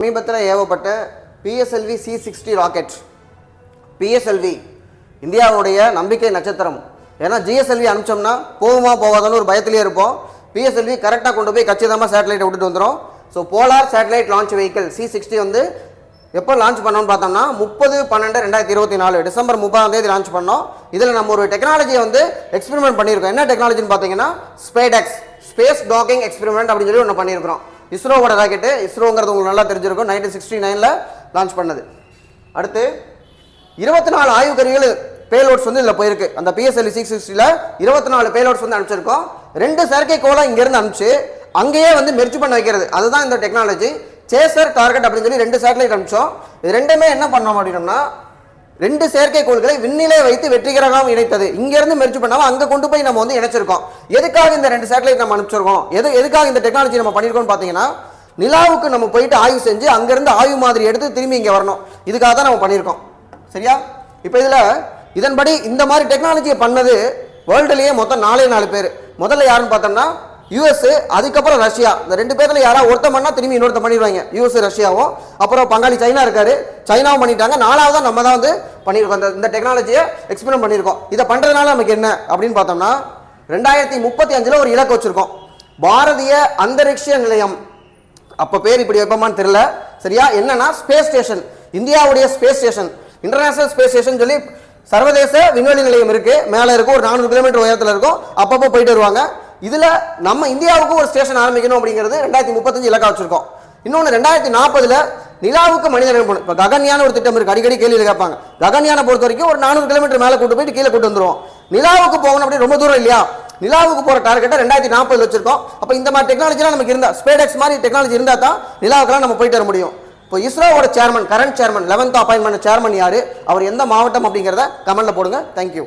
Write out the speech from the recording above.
சமீபத்தில் ஏவப்பட்ட PSLV C60 rocket. PSLV இந்தியாவுடைய நம்பிக்கை நட்சத்திரம். ஏன்னா GSLV அனுப்பிச்சோம்னா போகுமா போகாதான்னு ஒரு பயத்திலே இருப்போம். PSLV கரெக்டாக கொண்டு போய் கச்சிதமாக சேட்டலைட்டை விட்டுட்டு வந்துடும். So polar satellite launch vehicle C60 வந்து எப்போ லான்ச் பண்ணோம்னு பார்த்தோம்னா 30/12/2024 டிசம்பர் 30 லான்ச் பண்ணோம். இதில் நம்ம ஒரு டெக்னாலஜியை வந்து எக்ஸ்பெரிமெண்ட் பண்ணியிருக்கோம். என்ன டெக்னாலஜின்னு பார்த்தீங்கன்னா ஸ்பேடெக்ஸ், ஸ்பேஸ் டாக்கிங் எக்ஸ்பெரிமெண்ட் அப்படின்னு சொல்லி ஒன்று பண்ணியிருக்கிறோம். இஸ்ரோவோட ராக்கெட்டு. இஸ்ரோங்கிறது உங்களுக்கு நல்லா தெரிஞ்சிருக்கும். 1969 லான்ச் பண்ணது. அடுத்து 24 ஆய்வுக்கருவிகள் பேலோட்ஸ் வந்து இதில் போயிருக்கு. அந்த PSLV C60ல் 24 பேலோட்ஸ் வந்து அனுப்பிச்சிருக்கோம். 2 செயற்கைக்கோளை இங்கேருந்து அனுப்பிச்சு அங்கேயே வந்து மெர்ஜ் பண்ண வைக்கிறது. அதுதான் இந்த டெக்னாலஜி. சேசர் டார்கெட் அப்படின்னு சொல்லி 2 சேட்டலைட் அனுப்பிச்சோம். இது ரெண்டுமே என்ன பண்ணோம் அப்படின்னா 2 செயற்கைக்கோள்களை விண்ணிலே வைத்து வெற்றிகரமாக இணைத்தது. இங்கிருந்து மெர்ஜ் பண்ணாமல் அங்கே கொண்டு போய் நம்ம வந்து இணைச்சிருக்கோம். எதுக்காக இந்த 2 சேட்டலைட் நம்ம அனுப்பிச்சிருக்கோம், எதுக்காக இந்த டெக்னாலஜி நம்ம பண்ணியிருக்கோம்னு பார்த்தீங்கன்னா நிலாவுக்கு நம்ம போயிட்டு ஆய்வு செஞ்சு அங்கேருந்து ஆய்வு மாதிரி எடுத்து திரும்பி இங்கே வரணும். இதுக்காக தான் நம்ம பண்ணியிருக்கோம். சரியா? இப்போ இதன்படி இந்த மாதிரி டெக்னாலஜியை பண்ணது வேர்ல்டுலேயே மொத்தம் 4 பேர். முதல்ல யாருன்னு பார்த்தோம்னா US, அதுக்கப்புறம் ரஷ்யா. இந்த 2 பேர்ல யாராவது ஒருத்தர் பண்ணா திரும்பி இன்னொருத்தர் பண்ணிடுவாங்க. US ரஷ்யாவும், அப்புறம் பங்காளி சைனா இருக்காரு, சைனாவும் பண்ணிட்டாங்க. 4ஆவதா நம்ம தான் வந்து பண்ணியிருக்கோம். இந்த டெக்னாலஜியை எக்ஸ்பெரிமெண்ட் பண்ணியிருக்கோம். இதை பண்றதுனால நமக்கு என்ன அப்படின்னு பார்த்தோம்னா 2035 ஒரு இலக்கு வச்சிருக்கோம். பாரதிய அந்தரிக்ஷ நிலையம். அப்ப பேர் இப்படி வைப்போமான்னு தெரியல. சரியா? என்னன்னா ஸ்பேஸ் ஸ்டேஷன், இந்தியாவுடைய space station, international space station சொல்லி சர்வதேச விண்வெளி நிலையம் இருக்கு. மேல இருக்கும், ஒரு 400 கிலோமீட்டர் உயரத்தில் இருக்கும். அப்பப்போ போயிட்டு வருவாங்க. இதுல நம்ம இந்தியாவுக்கு ஒரு ஸ்டேஷன் ஆரம்பிக்கணும் அப்படிங்கிறது 2035 இலக்கா வச்சிருக்கோம். இன்னொன்று 2040 நிலாவுக்கு மனிதன் அனுப்பணும். இப்போ ககன்யான ஒரு திட்டம் இருக்கு, அடிக்கடி கேள்வியில் கேட்பாங்க. ககன்யான பொறுத்த வரைக்கும் ஒரு 400 கிலோமீட்டர் மேலே கூட்டு போயிட்டு கீழே கூட்டு வந்துருவோம். நிலாவுக்கு போகணும் அப்படி ரொம்ப தூரம் இல்லையா? நிலாவுக்கு போற டார்கெட்டை 2040 வச்சிருக்கோம். அப்போ இந்த மாதிரி டெக்னாலஜிலாம் நமக்கு இருந்தா, ஸ்பேடெக்ஸ் மாதிரி டெக்னாலஜி இருந்தா தான் நிலாவுக்குலாம் நம்ம போயிட்டு வர முடியும். இப்போ இஸ்ரோவோட chairman, current chairman, 11th appointment chairman யாரு, அவர் எந்த மாவட்டம் அப்படிங்கிறத கமெண்ட்ல போடுங்க. தேங்க்யூ.